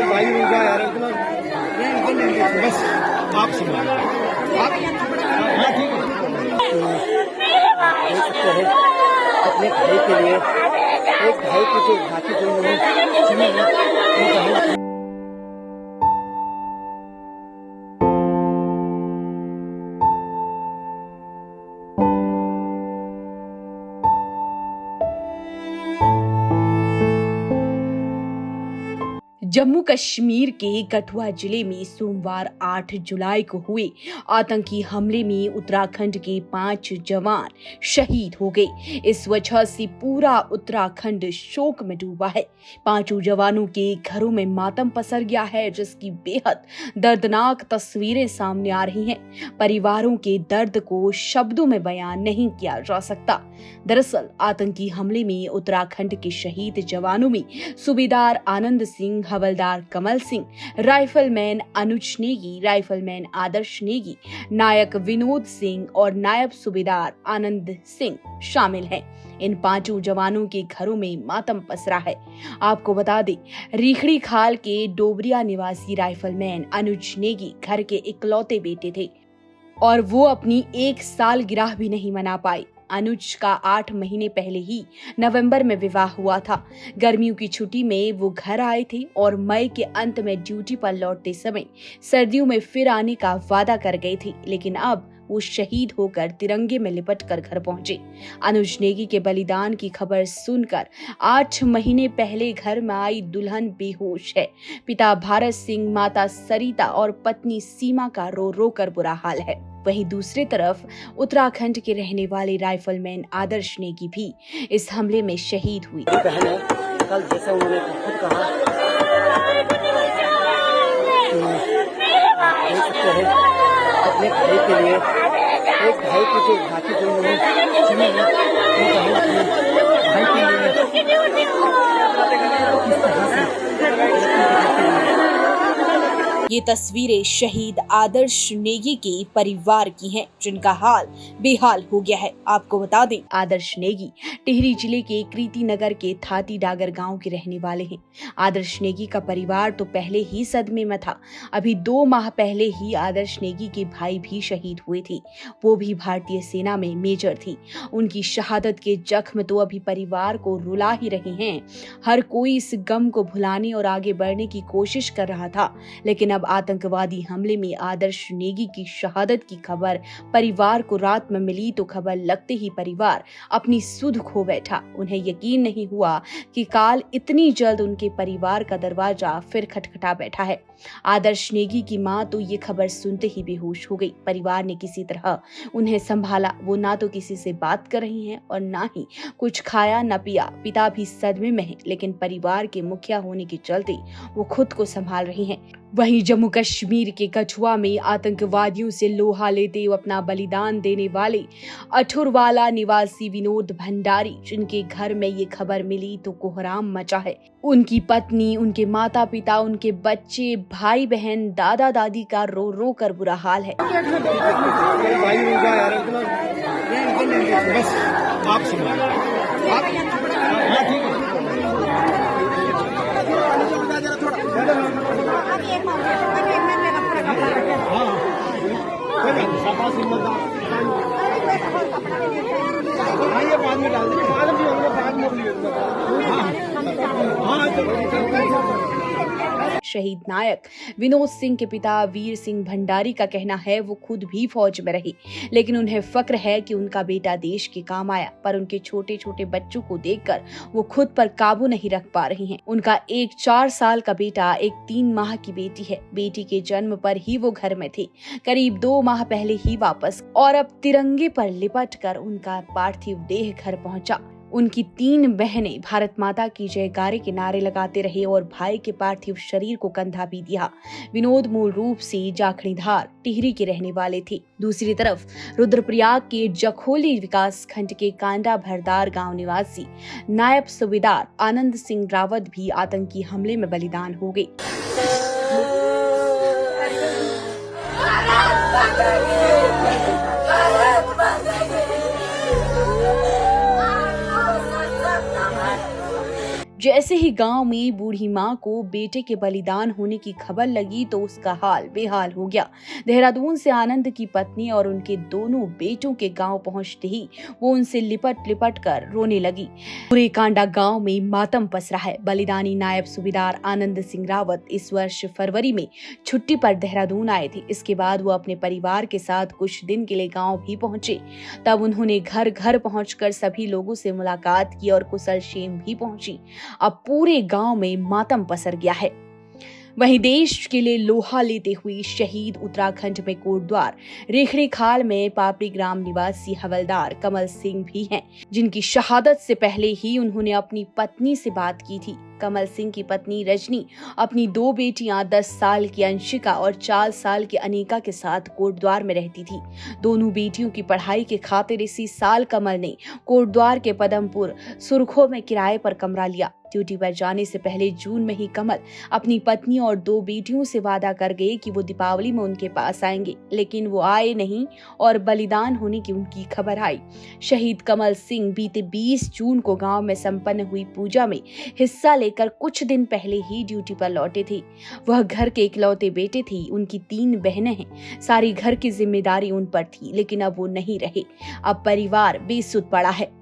भाई उनका यार बस आप सुनो आप हाँ ठीक है अपने भाई के लिए एक भाई की जो बाकी जो लोग जम्मू कश्मीर के कठुआ जिले में सोमवार 8 जुलाई को हुए आतंकी हमले में उत्तराखंड के 5 जवान शहीद हो गए। इस वजह से पूरा उत्तराखंड शोक में डूबा है। पांचों जवानों के घरों में मातम पसर गया है, जिसकी बेहद दर्दनाक तस्वीरें सामने आ रही हैं। परिवारों के दर्द को शब्दों में बयान नहीं किया जा सकता। दरअसल आतंकी हमले में उत्तराखंड के शहीद जवानों में सूबेदार आनंद सिंह, हवलदार कमल सिंह, राइफलमैन अनुज नेगी, राइफलमैन आदर्श नेगी, नायक विनोद सिंह और नायब सूबेदार आनंद सिंह शामिल हैं। इन पांचों जवानों के घरों में मातम पसरा है। आपको बता दें, रीखड़ी खाल के डोबरिया निवासी राइफलमैन अनुज नेगी घर के इकलौते बेटे थे और वो अपनी 1 सालगिरह भी नहीं मना पाए। अनुज का 8 महीने पहले ही नवंबर में विवाह हुआ था। गर्मियों की छुट्टी में वो घर आए थे और मई के अंत में ड्यूटी पर लौटते समय सर्दियों में फिर आने का वादा कर गए थे, लेकिन अब वो शहीद होकर तिरंगे में लिपटकर घर पहुंचे। अनुज नेगी के बलिदान की खबर सुनकर 8 महीने पहले घर में आई दुल्हन बेहोश है। पिता भारत सिंह, माता सरिता और पत्नी सीमा का रो रो कर बुरा हाल है। वहीं दूसरी तरफ उत्तराखंड के रहने वाले राइफलमैन आदर्श नेगी भी इस हमले में शहीद हुई। कल जैसे उन्होंने खुद कहा अपने भाई के लिए एक भाई की जो बाकी जो लोग भाई के लिए किस तरह से ये तस्वीरें शहीद आदर्श नेगी के परिवार की हैं, जिनका हाल बेहाल हो गया है। आपको बता दें, आदर्श नेगी टिहरी जिले के कृति नगर के थाती डागर गांव के रहने वाले हैं। आदर्श नेगी का परिवार तो पहले ही सदमे में था। अभी 2 माह पहले ही आदर्श नेगी के भाई भी शहीद हुए थे। वो भी भारतीय सेना में मेजर थी। उनकी शहादत के जख्म तो अभी परिवार को रुला ही रहे हैं। हर कोई इस गम को भुलाने और आगे बढ़ने की कोशिश कर रहा था, लेकिन अब आतंकवादी हमले में आदर्श नेगी की शहादत की खबर परिवार को रात में मिली तो खबर लगते ही परिवार अपनी सुध खो बैठा। उन्हें यकीन नहीं हुआ कि काल इतनी जल्द उनके परिवार का दरवाजा फिर खटखटा बैठा है। आदर्श नेगी की मां तो ये खबर सुनते ही बेहोश हो गई। परिवार ने किसी तरह उन्हें संभाला। वो ना तो किसी से बात कर रही हैं और ना ही कुछ खाया न पिया। पिता भी सदमे में है, लेकिन परिवार के मुखिया होने के चलते वो खुद को संभाल रही हैं। वहीं जम्मू कश्मीर के कठुआ में आतंकवादियों से लोहा लेते हुए अपना बलिदान देने वाले अठुरवाला निवासी विनोद भंडारी, जिनके घर में ये खबर मिली तो कोहराम मचा है। उनकी पत्नी, उनके माता पिता, उनके बच्चे, भाई बहन, दादा दादी का रो रो कर बुरा हाल है। भाई उनका यार बस आप सुनो आप हाँ ठीक है ये बाद में डाल देंगे, बाद में शहीद नायक विनोद सिंह के पिता वीर सिंह भंडारी का कहना है वो खुद भी फौज में रहे, लेकिन उन्हें फक्र है कि उनका बेटा देश के काम आया। पर उनके छोटे छोटे बच्चों को देखकर वो खुद पर काबू नहीं रख पा रही हैं। उनका एक 4 साल का बेटा, एक 3 माह की बेटी है। बेटी के जन्म पर ही वो घर में थे, करीब 2 माह पहले ही वापस, और अब तिरंगे पर लिपट कर उनका पार्थिव देह घर पहुंचा। उनकी 3 बहनें भारत माता की जयकारे के नारे लगाते रहे और भाई के पार्थिव शरीर को कंधा भी दिया। विनोद मूल रूप से जाखणीधार टिहरी के रहने वाले थे। दूसरी तरफ रुद्रप्रयाग के जखोली विकास खंड के कांडा भरदार गांव निवासी नायब सूबेदार आनंद सिंह रावत भी आतंकी हमले में बलिदान हो गए। जैसे ही गांव में बूढ़ी मां को बेटे के बलिदान होने की खबर लगी तो उसका हाल बेहाल हो गया। देहरादून से आनंद की पत्नी और उनके दोनों बेटों के गांव पहुंचते ही वो उनसे लिपट लिपट कर रोने लगी। पूरे कांडा गांव में मातम पसरा है। बलिदानी नायब सूबेदार आनंद सिंह रावत इस वर्ष फरवरी में छुट्टी पर देहरादून आए थे। इसके बाद वो अपने परिवार के साथ कुछ दिन के लिए गाँव भी पहुंचे। तब उन्होंने घर घर पहुंचकर सभी लोगों से मुलाकात की और कुशल क्षेम भी पहुंची। अब पूरे गांव में मातम पसर गया है। वहीं देश के लिए लोहा लेते हुए शहीद उत्तराखंड में कोटद्वार रेखड़ी खाल में पापड़ी ग्राम निवासी हवलदार कमल सिंह भी हैं, जिनकी शहादत से पहले ही उन्होंने अपनी पत्नी से बात की थी। कमल सिंह की पत्नी रजनी अपनी 2 बेटियां 10 साल की अंशिका और 4 साल की अनिका के साथ कोटद्वार में रहती थी। दोनों बेटियों की पढ़ाई के खातिर इसी साल कमल ने कोटद्वार के पदमपुर सुरखो में किराए पर कमरा लिया। ड्यूटी पर जाने से पहले जून में ही कमल अपनी पत्नी और 2 बेटियों से वादा कर गए कि वो दीपावली में उनके पास आएंगे, लेकिन वो आए नहीं और बलिदान होने की उनकी खबर आई। शहीद कमल सिंह बीते 20 जून को गांव में संपन्न हुई पूजा में हिस्सा लेकर कुछ दिन पहले ही ड्यूटी पर लौटे थे। वह घर के इकलौते बेटे थे। उनकी 3 बहनें हैं। सारी घर की जिम्मेदारी उन पर थी, लेकिन अब वो नहीं रहे। अब परिवार बेसुध पड़ा है।